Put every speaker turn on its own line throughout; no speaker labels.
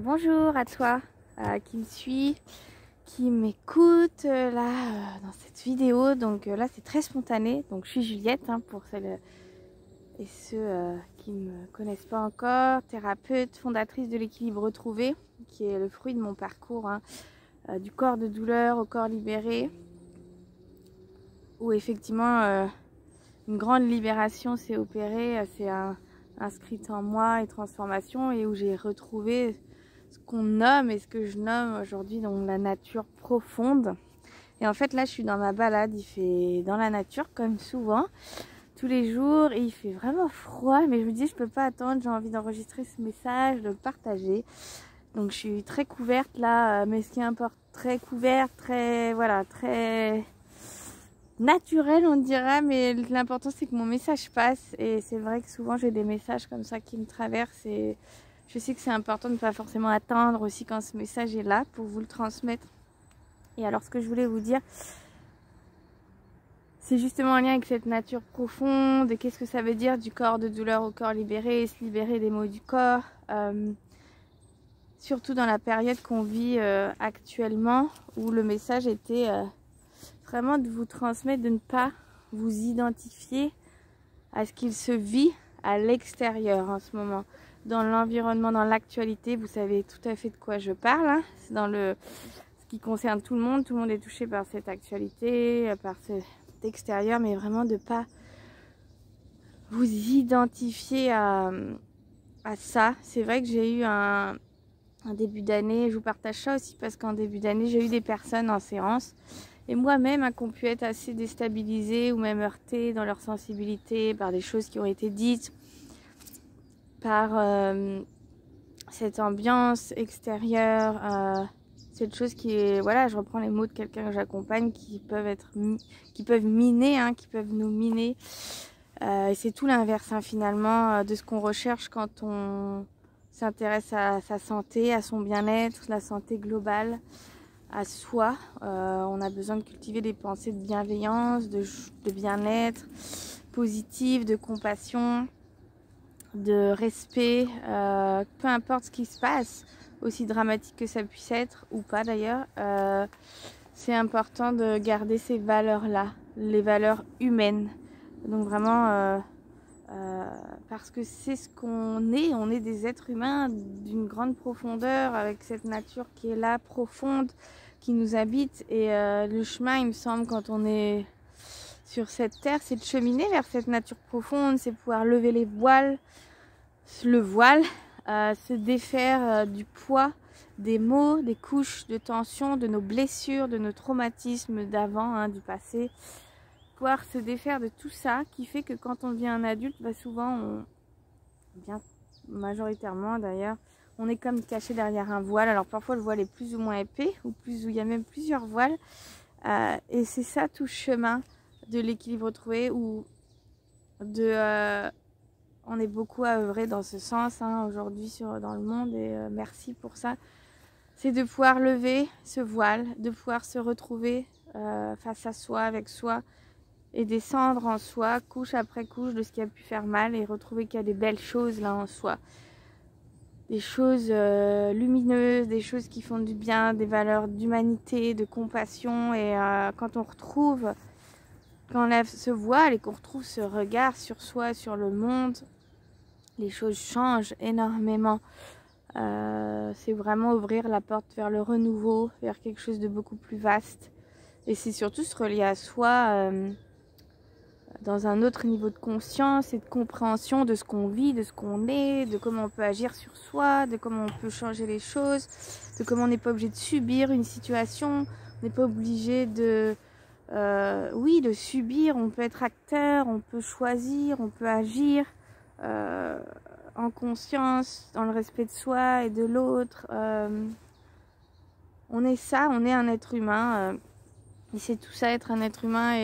Bonjour à toi qui me suit, qui m'écoute dans cette vidéo. Donc là c'est très spontané. Donc je suis Juliette pour celles et ceux qui ne me connaissent pas encore, thérapeute, fondatrice de l'équilibre retrouvé, qui est le fruit de mon parcours du corps de douleur au corps libéré, où effectivement une grande libération s'est opérée, c'est inscrite en moi et transformation, et où j'ai retrouvé ce qu'on nomme et ce que je nomme aujourd'hui donc la nature profonde. Et en fait là je suis dans ma balade, il fait dans la nature comme souvent tous les jours et il fait vraiment froid, mais je me dis je peux pas attendre, j'ai envie d'enregistrer ce message, de le partager. Donc je suis très couverte là, mais ce qui importe, très couverte, très voilà, très naturel on dirait, mais l'important c'est que mon message passe. Et c'est vrai que souvent j'ai des messages comme ça qui me traversent et je sais que c'est important de ne pas forcément attendre aussi quand ce message est là pour vous le transmettre. Et alors ce que je voulais vous dire, c'est justement en lien avec cette nature profonde et qu'est-ce que ça veut dire du corps de douleur au corps libéré, se libérer des maux du corps, surtout dans la période qu'on vit actuellement, où le message était vraiment de vous transmettre, de ne pas vous identifier à ce qu'il se vit à l'extérieur en ce moment, dans l'environnement, dans l'actualité. Vous savez tout à fait de quoi je parle, c'est dans ce qui concerne tout le monde est touché par cette actualité, par cet extérieur, mais vraiment de pas vous identifier à ça. C'est vrai que j'ai eu un début d'année, je vous partage ça aussi parce qu'en début d'année j'ai eu des personnes en séance et moi-même qui ont pu être assez déstabilisées ou même heurtées dans leur sensibilité par des choses qui ont été dites, par cette ambiance extérieure, cette chose qui est, voilà, je reprends les mots de quelqu'un que j'accompagne, qui peuvent miner, qui peuvent nous miner. Et c'est tout l'inverse finalement de ce qu'on recherche quand on s'intéresse à sa santé, à son bien-être, la santé globale, à soi. On a besoin de cultiver des pensées de bienveillance, de bien-être, positive, de compassion, de respect, peu importe ce qui se passe, aussi dramatique que ça puisse être ou pas d'ailleurs. C'est important de garder ces valeurs-là, les valeurs humaines. Donc vraiment, parce que c'est ce qu'on est, on est des êtres humains d'une grande profondeur, avec cette nature qui est là, profonde, qui nous habite. Et le chemin, il me semble, quand on est sur cette terre, c'est de cheminer vers cette nature profonde, c'est pouvoir lever le voile, se défaire du poids des maux, des couches de tension, de nos blessures, de nos traumatismes d'avant, du passé. Pouvoir se défaire de tout ça qui fait que quand on devient un adulte, souvent, bien majoritairement d'ailleurs, on est comme caché derrière un voile. Alors parfois le voile est plus ou moins épais, ou il y a même plusieurs voiles. Et c'est ça tout chemin de l'équilibre retrouvé, où on est beaucoup à œuvrer dans ce sens aujourd'hui dans le monde, et merci pour ça. C'est de pouvoir lever ce voile, de pouvoir se retrouver face à soi, avec soi, et descendre en soi, couche après couche, de ce qui a pu faire mal, et retrouver qu'il y a des belles choses là en soi. Des choses lumineuses, des choses qui font du bien, des valeurs d'humanité, de compassion. Et quand on enlève ce voile et qu'on retrouve ce regard sur soi, sur le monde, les choses changent énormément. C'est vraiment ouvrir la porte vers le renouveau, vers quelque chose de beaucoup plus vaste. Et c'est surtout se relier à soi dans un autre niveau de conscience et de compréhension de ce qu'on vit, de ce qu'on est, de comment on peut agir sur soi, de comment on peut changer les choses, de comment on n'est pas obligé de subir une situation, on n'est pas obligé de subir, on peut être acteur, on peut choisir, on peut agir en conscience, dans le respect de soi et de l'autre. On est ça, on est un être humain, et c'est tout ça, être un être humain.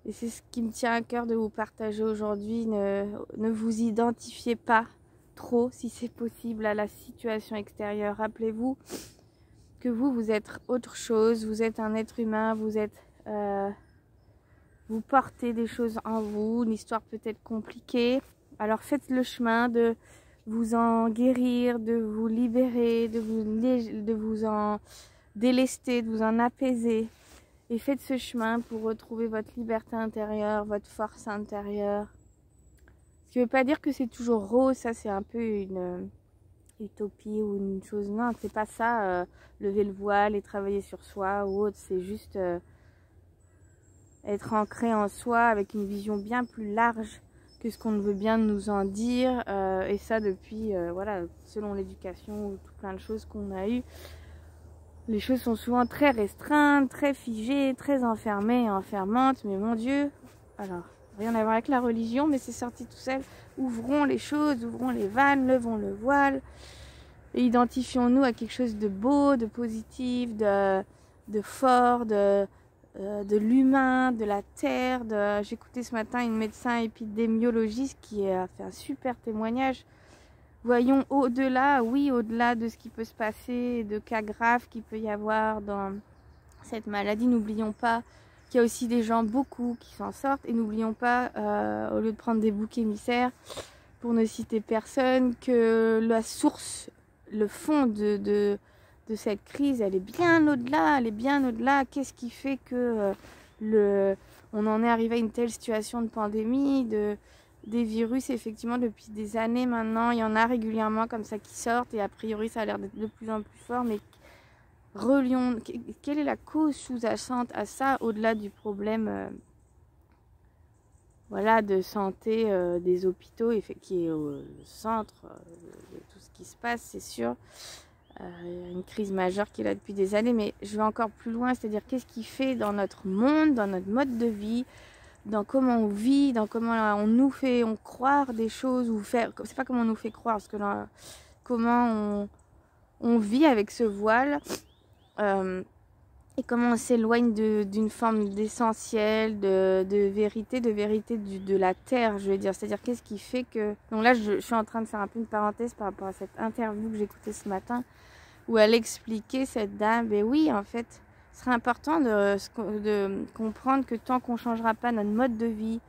Et c'est ce qui me tient à cœur de vous partager aujourd'hui. Ne vous identifiez pas trop, si c'est possible, à la situation extérieure. Rappelez-vous que vous êtes autre chose. Vous êtes un être humain. Vous portez des choses en vous. Une histoire peut-être compliquée. Alors faites le chemin de vous en guérir, de vous libérer, de vous en délester, de vous en apaiser. Et faites ce chemin pour retrouver votre liberté intérieure, votre force intérieure. Ce qui ne veut pas dire que c'est toujours rose, ça c'est un peu une utopie ou une chose. Non, c'est pas ça, lever le voile et travailler sur soi ou autre. C'est juste être ancré en soi avec une vision bien plus large que ce qu'on veut bien nous en dire. Et ça depuis, voilà, selon l'éducation ou tout plein de choses qu'on a eues. Les choses sont souvent très restreintes, très figées, très enfermées et enfermantes. Mais mon Dieu, alors, rien à voir avec la religion, mais c'est sorti tout seul. Ouvrons les choses, ouvrons les vannes, levons le voile. Et identifions-nous à quelque chose de beau, de positif, de fort, de l'humain, de la terre. J'écoutais ce matin une médecin épidémiologiste qui a fait un super témoignage. Voyons au-delà, oui, au-delà de ce qui peut se passer, de cas graves qu'il peut y avoir dans cette maladie. N'oublions pas qu'il y a aussi des gens, beaucoup, qui s'en sortent. Et n'oublions pas, au lieu de prendre des boucs émissaires, pour ne citer personne, que la source, le fond de cette crise, elle est bien au-delà. Elle est bien au-delà. Qu'est-ce qui fait que on en est arrivé à une telle situation de pandémie, des virus, effectivement, depuis des années maintenant, il y en a régulièrement comme ça qui sortent et a priori ça a l'air d'être de plus en plus fort, mais relions, quelle est la cause sous-jacente à ça, au-delà du problème voilà, de santé des hôpitaux, qui est au centre de tout ce qui se passe, c'est sûr. Une crise majeure qui est là depuis des années, mais je vais encore plus loin, c'est-à-dire qu'est-ce qui fait dans notre monde, dans notre mode de vie, dans comment on vit, dans comment on nous fait croire des choses, ou faire, c'est pas comment on nous fait croire, parce que là, comment on vit avec ce voile, et comment on s'éloigne d'une forme d'essentiel, de vérité de la terre, je veux dire. C'est-à-dire qu'est-ce qui fait que... Donc là, je suis en train de faire un peu une parenthèse par rapport à cette interview que j'écoutais ce matin, où elle expliquait, cette dame, ben oui, en fait, ce serait important de comprendre que tant qu'on ne changera pas notre mode de vie,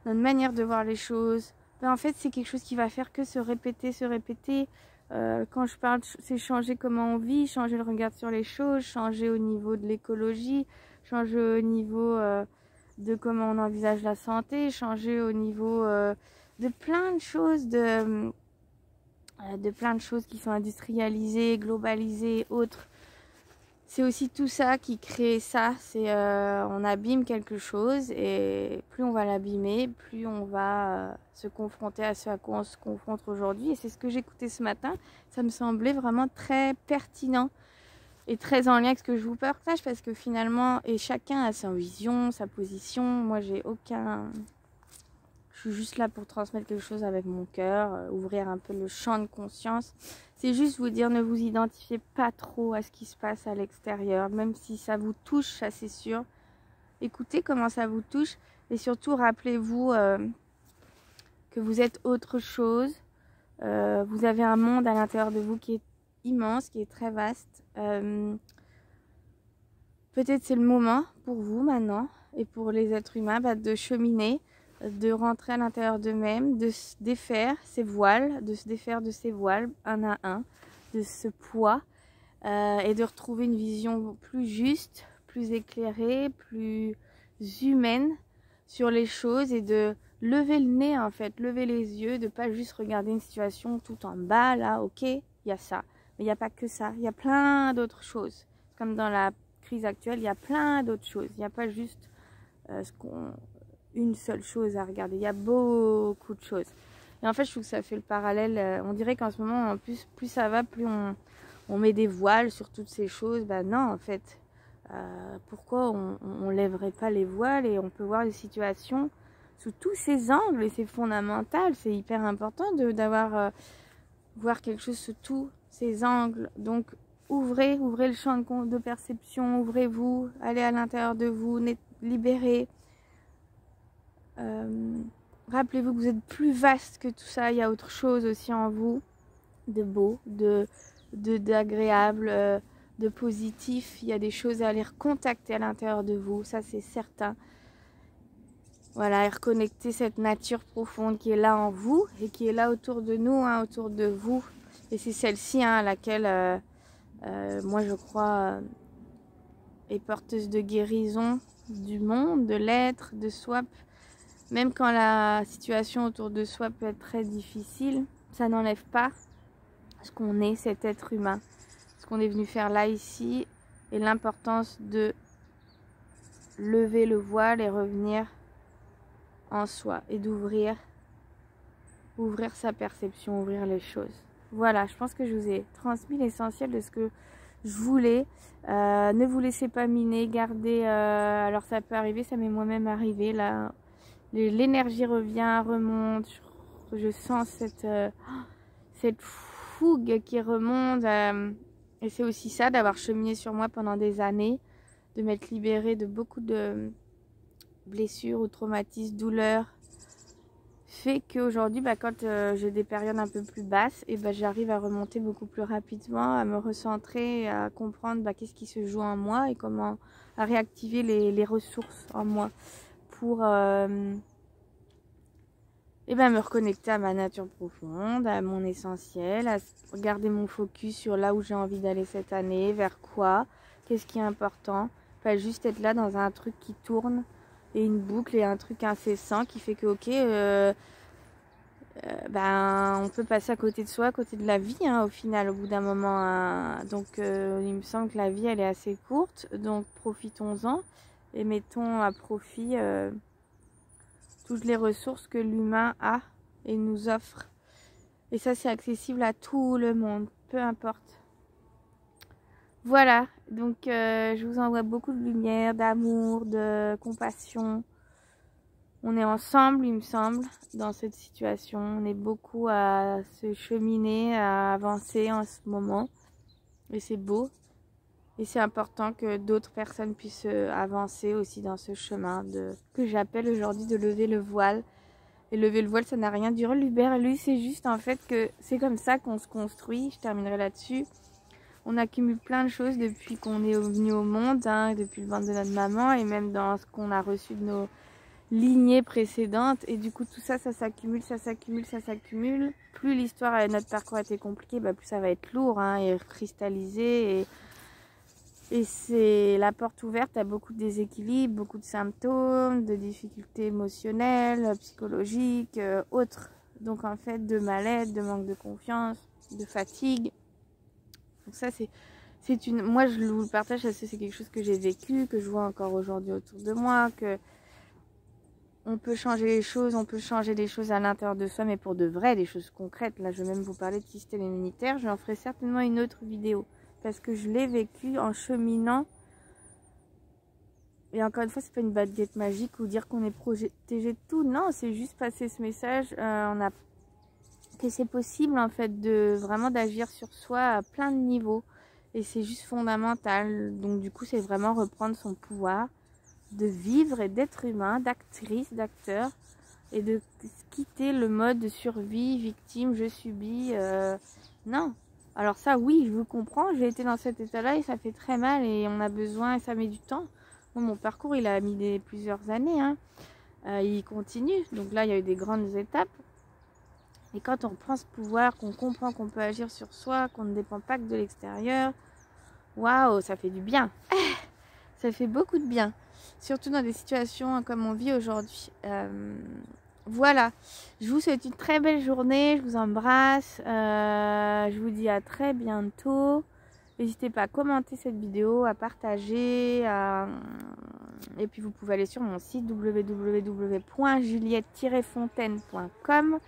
notre manière de voir les choses, ben en fait, c'est quelque chose qui va faire que se répéter, se répéter. Quand je parle, c'est changer comment on vit, changer le regard sur les choses, changer au niveau de l'écologie, changer au niveau de comment on envisage la santé, changer au niveau de plein de choses, de plein de choses qui sont industrialisées, globalisées, autres. C'est aussi tout ça qui crée ça. C'est on abîme quelque chose et plus on va l'abîmer, plus on va se confronter à ce à quoi on se confronte aujourd'hui. Et c'est ce que j'écoutais ce matin. Ça me semblait vraiment très pertinent et très en lien avec ce que je vous partage, parce que finalement, et chacun a sa vision, sa position. Moi, j'ai aucun... Je suis juste là pour transmettre quelque chose avec mon cœur, ouvrir un peu le champ de conscience. C'est juste vous dire, ne vous identifiez pas trop à ce qui se passe à l'extérieur, même si ça vous touche, ça c'est sûr. Écoutez comment ça vous touche et surtout rappelez-vous que vous êtes autre chose. Vous avez un monde à l'intérieur de vous qui est immense, qui est très vaste. Peut-être c'est le moment pour vous maintenant et pour les êtres humains de cheminer, de rentrer à l'intérieur d'eux-mêmes, de se défaire ces voiles, de se défaire de ces voiles un à un, de ce poids et de retrouver une vision plus juste, plus éclairée, plus humaine sur les choses et de lever le nez en fait, lever les yeux, de pas juste regarder une situation tout en bas là, ok, il y a ça, mais il n'y a pas que ça, il y a plein d'autres choses. Comme dans la crise actuelle, il y a plein d'autres choses, il n'y a pas juste une seule chose à regarder, il y a beaucoup de choses. Et en fait, je trouve que ça fait le parallèle, on dirait qu'en ce moment, en plus ça va, plus on met des voiles sur toutes ces choses. Ben non, en fait, pourquoi on lèverait pas les voiles et on peut voir les situations sous tous ces angles, et c'est fondamental, c'est hyper important d'avoir voir quelque chose sous tous ces angles. Donc ouvrez le champ de perception, ouvrez-vous, allez à l'intérieur de vous, libérez. Rappelez-vous que vous êtes plus vaste que tout ça, il y a autre chose aussi en vous, de beau, d'agréable, de positif. Il y a des choses à aller recontacter à l'intérieur de vous, ça c'est certain. Voilà, et reconnecter cette nature profonde qui est là en vous et qui est là autour de nous, hein, autour de vous. Et c'est celle-ci hein, à laquelle moi je crois est porteuse de guérison du monde, de l'être, de soi. Même quand la situation autour de soi peut être très difficile, ça n'enlève pas ce qu'on est, cet être humain, ce qu'on est venu faire là, ici, et l'importance de lever le voile et revenir en soi et d'ouvrir sa perception, ouvrir les choses. Voilà, je pense que je vous ai transmis l'essentiel de ce que je voulais. Ne vous laissez pas miner, gardez, alors ça peut arriver, ça m'est moi-même arrivé, là, l'énergie revient, remonte, je sens cette fougue qui remonte, et c'est aussi ça d'avoir cheminé sur moi pendant des années, de m'être libérée de beaucoup de blessures ou traumatismes, douleurs, fait qu'aujourd'hui, quand j'ai des périodes un peu plus basses, et j'arrive à remonter beaucoup plus rapidement, à me recentrer, à comprendre qu'est-ce qui se joue en moi et comment à réactiver les ressources en moi pour me reconnecter à ma nature profonde, à mon essentiel, à garder mon focus sur là où j'ai envie d'aller cette année, vers quoi, qu'est-ce qui est important, pas juste être là dans un truc qui tourne et une boucle et un truc incessant qui fait que ok, on peut passer à côté de soi, à côté de la vie hein, au final, au bout d'un moment. Hein. Donc il me semble que la vie elle est assez courte, donc profitons-en et mettons à profit toutes les ressources que l'humain a et nous offre. Et ça c'est accessible à tout le monde, peu importe. Voilà, donc je vous envoie beaucoup de lumière, d'amour, de compassion. On est ensemble, il me semble, dans cette situation. On est beaucoup à se cheminer, à avancer en ce moment. Et c'est beau. Et c'est important que d'autres personnes puissent avancer aussi dans ce chemin que j'appelle aujourd'hui de lever le voile. Et lever le voile, ça n'a rien d'hurluberlu. Lui, c'est juste en fait que c'est comme ça qu'on se construit. Je terminerai là-dessus. On accumule plein de choses depuis qu'on est venu au monde, hein, depuis le ventre de notre maman et même dans ce qu'on a reçu de nos lignées précédentes. Et du coup, tout ça, ça s'accumule, ça s'accumule, ça s'accumule. Plus l'histoire et notre parcours a été compliqué, plus ça va être lourd hein, et cristallisé. Et c'est la porte ouverte à beaucoup de déséquilibres, beaucoup de symptômes, de difficultés émotionnelles, psychologiques, autres. Donc en fait, de mal-être, de manque de confiance, de fatigue. Donc ça, c'est une... Moi, je vous le partage parce que c'est quelque chose que j'ai vécu, que je vois encore aujourd'hui autour de moi, que on peut changer les choses, on peut changer des choses à l'intérieur de soi, mais pour de vrai, des choses concrètes. Là, je vais même vous parler de système immunitaire. J'en ferai certainement une autre vidéo parce que je l'ai vécu en cheminant. Et encore une fois, c'est pas une baguette magique ou dire qu'on est protégé de tout. Non, c'est juste passer ce message. Que c'est possible en fait de vraiment d'agir sur soi à plein de niveaux et c'est juste fondamental. Donc du coup c'est vraiment reprendre son pouvoir de vivre et d'être humain, d'actrice, d'acteur et de quitter le mode de survie, victime, je subis. Non. Alors ça oui, je vous comprends, j'ai été dans cet état là et ça fait très mal et on a besoin et ça met du temps. Moi, mon parcours il a mis plusieurs années hein. Il continue, donc là il y a eu des grandes étapes. Et quand on reprend ce pouvoir, qu'on comprend qu'on peut agir sur soi, qu'on ne dépend pas que de l'extérieur, waouh, ça fait du bien. Ça fait beaucoup de bien. Surtout dans des situations comme on vit aujourd'hui. Voilà. Je vous souhaite une très belle journée. Je vous embrasse. Je vous dis à très bientôt. N'hésitez pas à commenter cette vidéo, à partager. Et puis vous pouvez aller sur mon site www.juliette-fontaine.com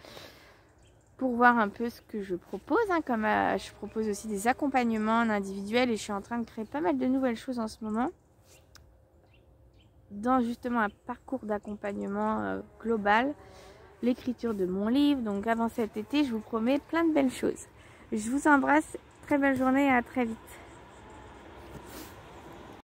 pour voir un peu ce que je propose. Hein, comme je propose aussi des accompagnements en individuel et je suis en train de créer pas mal de nouvelles choses en ce moment. Dans justement un parcours d'accompagnement global, l'écriture de mon livre. Donc avant cet été, je vous promets plein de belles choses. Je vous embrasse, très belle journée et à très vite.